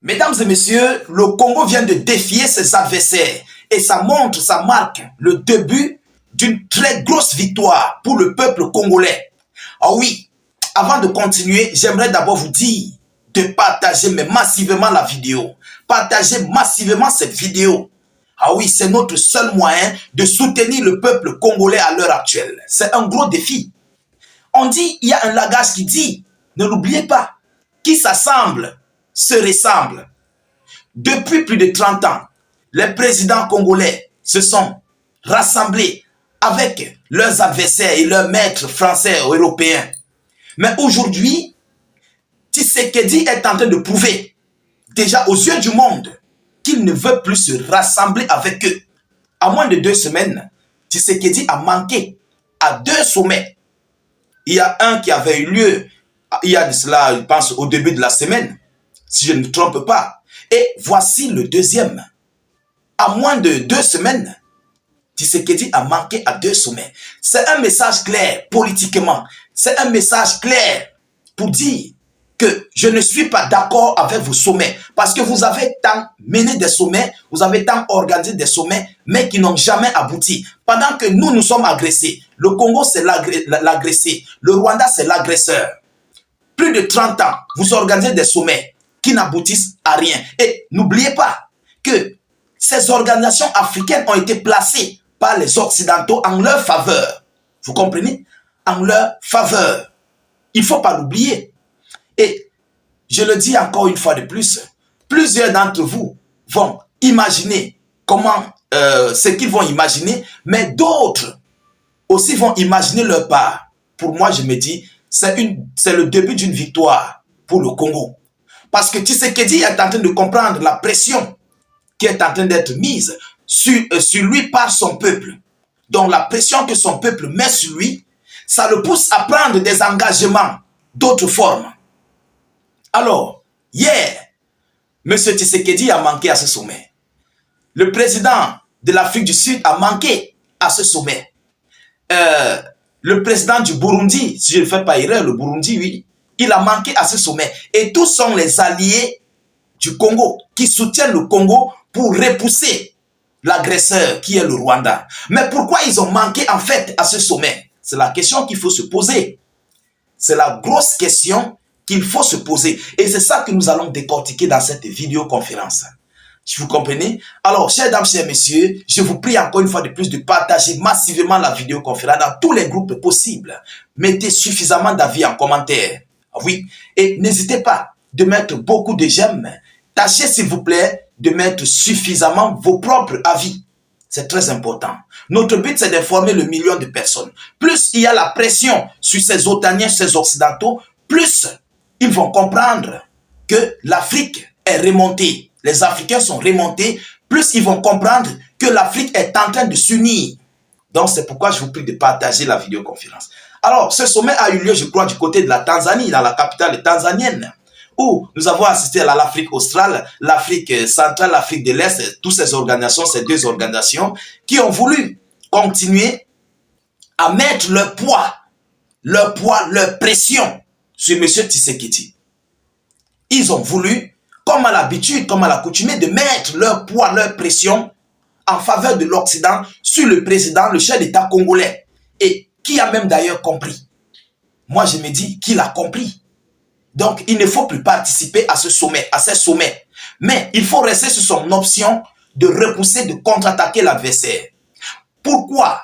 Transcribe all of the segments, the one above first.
Mesdames et messieurs, le Congo vient de défier ses adversaires et ça montre, ça marque le début d'une très grosse victoire pour le peuple congolais. Ah oui, avant de continuer, j'aimerais d'abord vous dire de partager massivement la vidéo. Partagez massivement cette vidéo. Ah oui, c'est notre seul moyen de soutenir le peuple congolais à l'heure actuelle. C'est un gros défi. On dit, il y a un langage qui dit, ne l'oubliez pas, qui s'assemble se ressemble. Depuis plus de 30 ans, les présidents congolais se sont rassemblés avec leurs adversaires et leurs maîtres français ou européens. Mais aujourd'hui, Tshisekedi est en train de prouver, déjà aux yeux du monde, qu'il ne veut plus se rassembler avec eux. À moins de 2 semaines, Tshisekedi a manqué à 2 sommets. Il y a un qui avait eu lieu, il y a de cela, je pense, au début de la semaine, si je ne me trompe pas. Et voici le deuxième. À moins de 2 semaines, Tshisekedi a manqué à 2 sommets. C'est un message clair politiquement. C'est un message clair pour dire que je ne suis pas d'accord avec vos sommets. Parce que vous avez tant mené des sommets, vous avez tant organisé des sommets, mais qui n'ont jamais abouti. Pendant que nous sommes agressés. Le Congo, c'est l'agressé. Le Rwanda, c'est l'agresseur. Plus de 30 ans, vous organisez des sommets qui n'aboutissent à rien. Et n'oubliez pas que ces organisations africaines ont été placées par les Occidentaux en leur faveur. Vous comprenez? En leur faveur. Il ne faut pas l'oublier. Et je le dis encore une fois de plus, plusieurs d'entre vous vont imaginer comment, ce qu'ils vont imaginer, mais d'autres aussi vont imaginer leur part. Pour moi, je me dis, c'est le début d'une victoire pour le Congo. Parce que Tshisekedi est en train de comprendre la pression qui est en train d'être mise sur lui par son peuple. Donc la pression que son peuple met sur lui, ça le pousse à prendre des engagements d'autres formes. Alors, hier, M. Tshisekedi a manqué à ce sommet. Le président de l'Afrique du Sud a manqué à ce sommet. Le président du Burundi, si je ne fais pas erreur, le Burundi, oui, il a manqué à ce sommet. Et tous sont les alliés du Congo qui soutiennent le Congo pour repousser l'agresseur qui est le Rwanda. Mais pourquoi ils ont manqué en fait à ce sommet? C'est la question qu'il faut se poser. C'est la grosse question qu'il faut se poser. Et c'est ça que nous allons décortiquer dans cette vidéoconférence. Vous comprenez? Alors, chers dames, chers messieurs, je vous prie encore une fois de plus de partager massivement la vidéoconférence dans tous les groupes possibles. Mettez suffisamment d'avis en commentaire. Oui, et n'hésitez pas de mettre beaucoup de j'aime. Tâchez, s'il vous plaît, de mettre suffisamment vos propres avis. C'est très important. Notre but, c'est d'informer le million de personnes. Plus il y a la pression sur ces Otaniens, ces Occidentaux, plus ils vont comprendre que l'Afrique est remontée. Les Africains sont remontés, plus ils vont comprendre que l'Afrique est en train de s'unir. Donc, c'est pourquoi je vous prie de partager la vidéoconférence. Alors, ce sommet a eu lieu, je crois, du côté de la Tanzanie, dans la capitale tanzanienne, où nous avons assisté à l'Afrique australe, l'Afrique centrale, l'Afrique de l'Est, toutes ces organisations, ces 2 organisations, qui ont voulu continuer à mettre leur poids, leur pression sur M. Tshisekedi. Ils ont voulu, comme à l'habitude, comme à l'accoutumée, de mettre leur poids, leur pression en faveur de l'Occident sur le président, le chef d'État congolais. Et qui a même d'ailleurs compris. Moi, je me dis qu'il a compris. Donc, il ne faut plus participer à ce sommet, à ces sommets. Mais il faut rester sur son option de repousser, de contre-attaquer l'adversaire. Pourquoi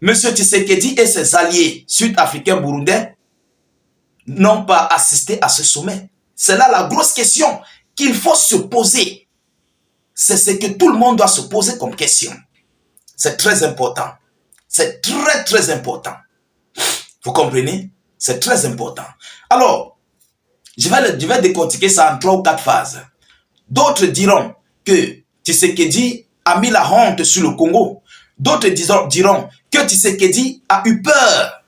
M. Tshisekedi et ses alliés sud-africains burundais n'ont pas assisté à ce sommet? C'est là la grosse question qu'il faut se poser. C'est ce que tout le monde doit se poser comme question. C'est très important. C'est très, très important. Vous comprenez? C'est très important. Alors, je vais décortiquer ça en 3 ou 4 phases. D'autres diront que Tshisekedi a mis la honte sur le Congo. D'autres diront que Tshisekedi a eu peur,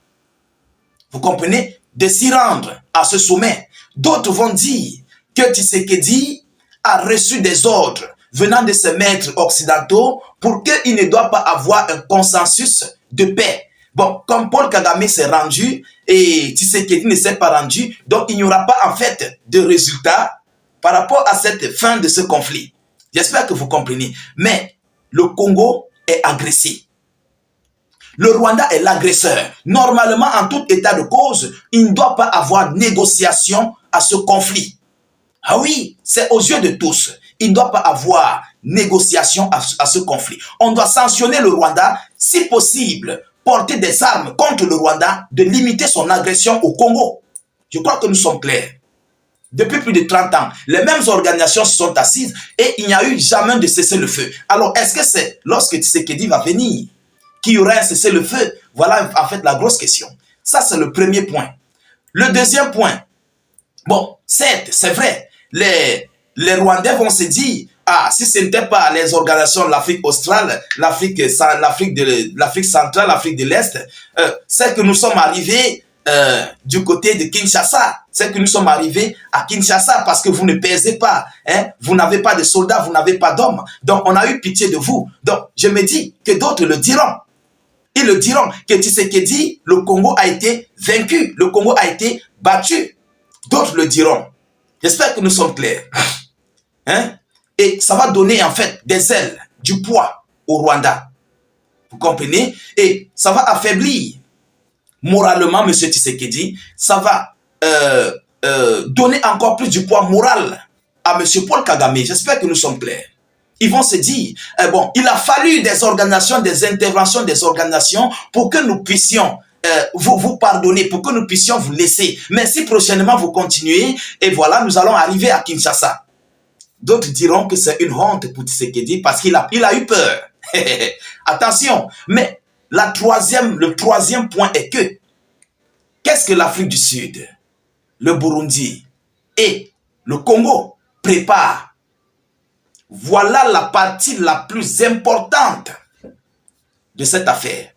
vous comprenez, de s'y rendre à ce sommet. D'autres vont dire que Tshisekedi a reçu des ordres venant de ses maîtres occidentaux pour qu'il ne doit pas avoir un consensus de paix. Bon, comme Paul Kagame s'est rendu et Tshisekedi ne s'est pas rendu, donc il n'y aura pas en fait de résultat par rapport à cette fin de ce conflit. J'espère que vous comprenez. Mais le Congo est agressé. Le Rwanda est l'agresseur. Normalement, en tout état de cause, il ne doit pas avoir négociation à ce conflit. Ah oui, c'est aux yeux de tous. Il ne doit pas avoir négociation à ce conflit. On doit sanctionner le Rwanda, si possible, porter des armes contre le Rwanda, de limiter son agression au Congo. Je crois que nous sommes clairs. Depuis plus de 30 ans, les mêmes organisations se sont assises et il n'y a eu jamais de cessez-le-feu. Alors, est-ce que c'est lorsque Tshisekedi va venir qu'il y aura un cessez-le-feu? Voilà en fait la grosse question. Ça, c'est le premier point. Le deuxième point, bon, certes, c'est vrai, les Rwandais vont se dire, ah, si ce n'était pas les organisations de l'Afrique australe, l'Afrique centrale, l'Afrique de l'Est, c'est que nous sommes arrivés du côté de Kinshasa. C'est que nous sommes arrivés à Kinshasa parce que vous ne pesez pas, hein? Vous n'avez pas de soldats, vous n'avez pas d'hommes. Donc, on a eu pitié de vous. Donc, je me dis que d'autres le diront. Ils le diront que Tshisekedi, le Congo a été vaincu, le Congo a été battu. D'autres le diront. J'espère que nous sommes clairs. Hein? Et ça va donner en fait des ailes, du poids au Rwanda. Vous comprenez? Et ça va affaiblir moralement M. Tshisekedi. Ça va donner encore plus du poids moral à M. Paul Kagame. J'espère que nous sommes clairs. Ils vont se dire, bon, il a fallu des organisations, des interventions des organisations pour que nous puissions vous pardonner, pour que nous puissions vous laisser. Mais si prochainement vous continuez, et voilà, nous allons arriver à Kinshasa. D'autres diront que c'est une honte pour Tshisekedi parce qu'il a eu peur. Attention, mais le troisième point est que, qu'est-ce que l'Afrique du Sud, le Burundi et le Congo préparent? Voilà la partie la plus importante de cette affaire.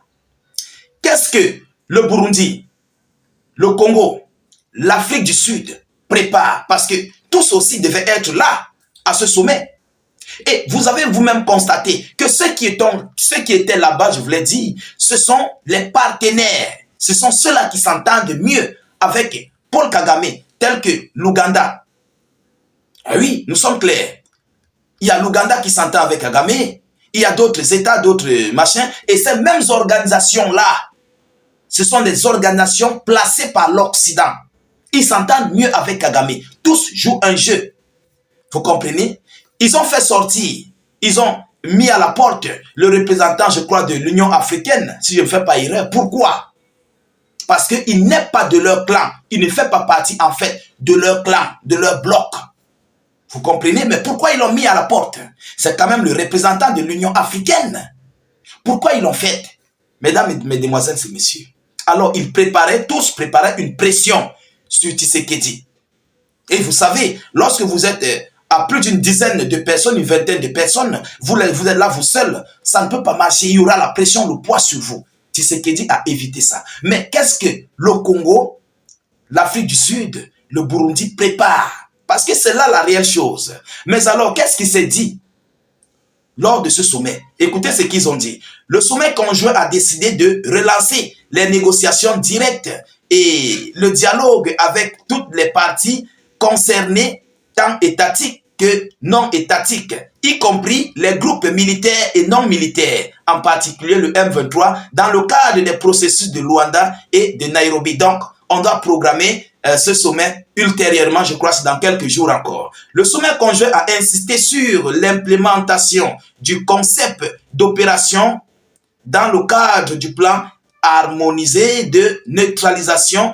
Qu'est-ce que le Burundi, le Congo, l'Afrique du Sud préparent? Parce que tous aussi devaient être là, à ce sommet. Et vous avez vous-même constaté que ceux qui étaient là-bas, je vous l'ai dit, ce sont les partenaires. Ce sont ceux-là qui s'entendent mieux avec Paul Kagame, tels que l'Ouganda. Ah oui, nous sommes clairs. Il y a l'Ouganda qui s'entend avec Kagame, il y a d'autres États, d'autres machins, et ces mêmes organisations-là, ce sont des organisations placées par l'Occident. Ils s'entendent mieux avec Kagame. Tous jouent un jeu. Vous comprenez? Ils ont fait sortir, ils ont mis à la porte le représentant, je crois, de l'Union africaine, si je ne fais pas erreur. Pourquoi? Parce qu'il n'est pas de leur clan. Il ne fait pas partie, en fait, de leur clan, de leur bloc. Vous comprenez? Mais pourquoi ils l'ont mis à la porte? C'est quand même le représentant de l'Union africaine. Pourquoi ils l'ont fait? Mesdames, mesdemoiselles et messieurs. Alors, ils tous préparaient une pression sur Tshisekedi. Et vous savez, lorsque vous êtes à plus d'une dizaine de personnes, une vingtaine de personnes, vous êtes là, vous seul, ça ne peut pas marcher. Il y aura la pression, le poids sur vous. Tshisekedi a évité ça. Mais qu'est-ce que le Congo, l'Afrique du Sud, le Burundi préparent? Parce que c'est là la réelle chose. Mais alors, qu'est-ce qui s'est dit lors de ce sommet? Écoutez ce qu'ils ont dit. Le sommet conjoint a décidé de relancer les négociations directes et le dialogue avec toutes les parties concernées, tant étatiques que non étatiques, y compris les groupes militaires et non militaires, en particulier le M23, dans le cadre des processus de Luanda et de Nairobi. Donc, on doit programmer ce sommet ultérieurement, je crois, c'est dans quelques jours encore. Le sommet conjoint a insisté sur l'implémentation du concept d'opération dans le cadre du plan harmonisé de neutralisation,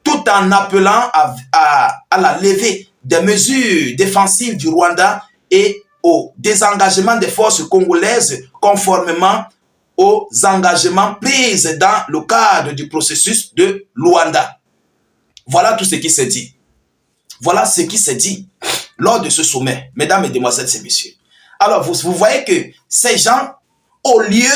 tout en appelant à la levée des mesures défensives du Rwanda et au désengagement des forces congolaises conformément aux engagements pris dans le cadre du processus de Luanda. Voilà tout ce qui s'est dit. Voilà ce qui s'est dit lors de ce sommet, mesdames, mesdemoiselles et messieurs. Alors, vous voyez que ces gens, au lieu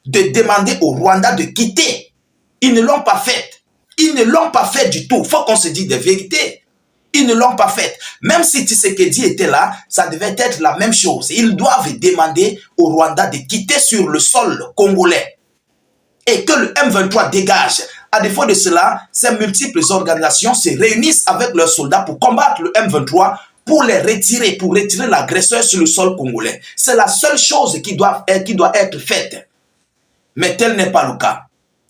de demander au Rwanda de quitter, ils ne l'ont pas fait. Ils ne l'ont pas fait du tout. Il faut qu'on se dise des vérités. Ils ne l'ont pas fait. Même si Tshisekedi était là, ça devait être la même chose. Ils doivent demander au Rwanda de quitter sur le sol congolais et que le M23 dégage. À défaut de cela, ces multiples organisations se réunissent avec leurs soldats pour combattre le M23 pour les retirer, pour retirer l'agresseur sur le sol congolais. C'est la seule chose qui doit être faite. Mais tel n'est pas le cas.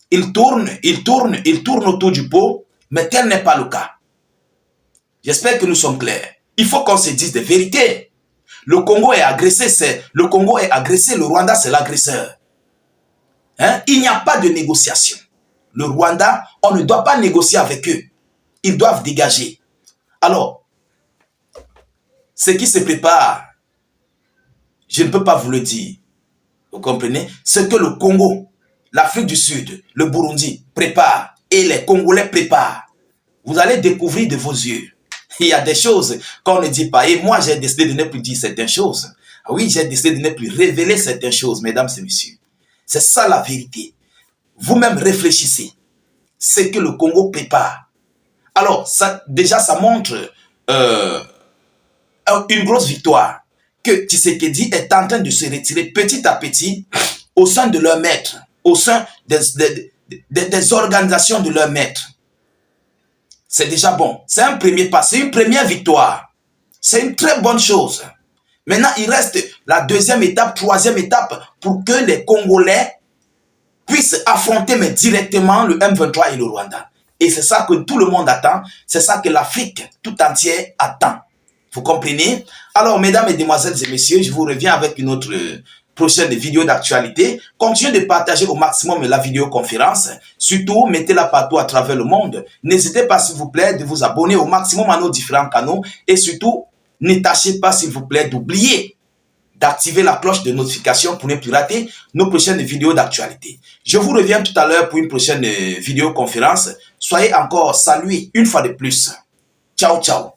Il tourne autour du pot, mais tel n'est pas le cas. J'espère que nous sommes clairs. Il faut qu'on se dise des vérités. Le Congo est agressé, le Rwanda c'est l'agresseur. Hein? Il n'y a pas de négociation. Le Rwanda, on ne doit pas négocier avec eux. Ils doivent dégager. Alors, ce qui se prépare, je ne peux pas vous le dire. Vous comprenez? Ce que le Congo, l'Afrique du Sud, le Burundi prépare et les Congolais préparent. Vous allez découvrir de vos yeux. Il y a des choses qu'on ne dit pas. Et moi, j'ai décidé de ne plus dire certaines choses. Oui, j'ai décidé de ne plus révéler certaines choses, mesdames et messieurs. C'est ça la vérité. Vous-même réfléchissez. Ce que le Congo prépare. Alors, ça, déjà, ça montre une grosse victoire. Que Tshisekedi est en train de se retirer petit à petit au sein de leur maître, au sein des organisations de leur maître. C'est déjà bon. C'est un premier pas, c'est une première victoire. C'est une très bonne chose. Maintenant, il reste la deuxième étape, troisième étape pour que les Congolais puissent affronter mais directement le M23 et le Rwanda. Et c'est ça que tout le monde attend. C'est ça que l'Afrique tout entière attend. Vous comprenez? Alors, mesdames, mesdemoiselles et messieurs, je vous reviens avec une autre prochaine vidéo d'actualité. Continuez de partager au maximum la vidéoconférence. Surtout, mettez-la partout à travers le monde. N'hésitez pas, s'il vous plaît, de vous abonner au maximum à nos différents canaux. Et surtout, ne tâchez pas, s'il vous plaît, d'oublier d'activer la cloche de notification pour ne plus rater nos prochaines vidéos d'actualité. Je vous reviens tout à l'heure pour une prochaine vidéoconférence. Soyez encore salués une fois de plus. Ciao, ciao.